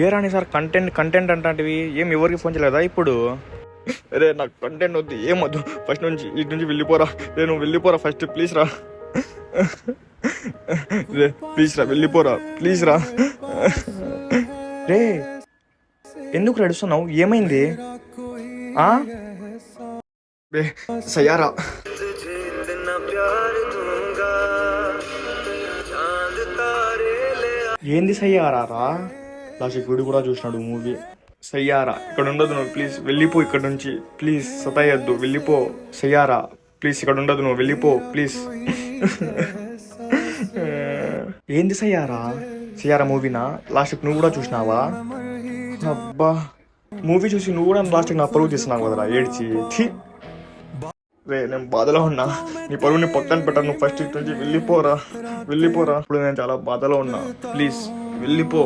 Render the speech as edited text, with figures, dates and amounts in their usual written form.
ఏ రాని sir content content అంటాంటివి ఏం ఎవరికి ఫోన్ చేయలేదా ఇప్పుడు? అరే నాకు కంటెంట్ వద్దు, ఏమొద్దు, ఫస్ట్ నుంచి ఇటు నుంచి వెళ్ళిపోరా. నేను వెళ్ళిపోరా ఫస్ట్, ప్లీజ్ రా. రే ప్లీజ్ రా, వెళ్ళిపోరా ప్లీజ్ రా. రే ఎందుకు నడుస్తున్నావు, ఏమైంది? రే సయ్యారా, ఏంది సయ్యారా రా? లాస్ట్ వీడు కూడా చూసినాడు మూవీ. సయ్యారా ఇక్కడ ఉండదు నువ్వు, ప్లీజ్ వెళ్ళిపో ఇక్కడ నుంచి, ప్లీజ్ సతాయద్దు, వెళ్ళిపో. సయ్యారా ప్లీజ్ ఇక్కడ ఉండదు నువ్వు, వెళ్ళిపో ప్లీజ్. ఏంది సయ్యారా? సయ్యారా మూవీనా? లాస్ట్కి నువ్వు కూడా చూసినావా? అబ్బా మూవీ చూసి నువ్వు కూడా లాస్ట్కి నా పరువు తీస్తున్నావు కదరా ఏడ్చి. రే నేను బాధలో ఉన్నా, నీ పరువుని పక్కన పెట్టాను, నువ్వు ఫస్ట్ ఇటు నుంచి వెళ్ళిపోరా, వెళ్ళిపోరా. ఇప్పుడు నేను చాలా బాధలో ఉన్నా, ప్లీజ్ వెళ్ళిపో.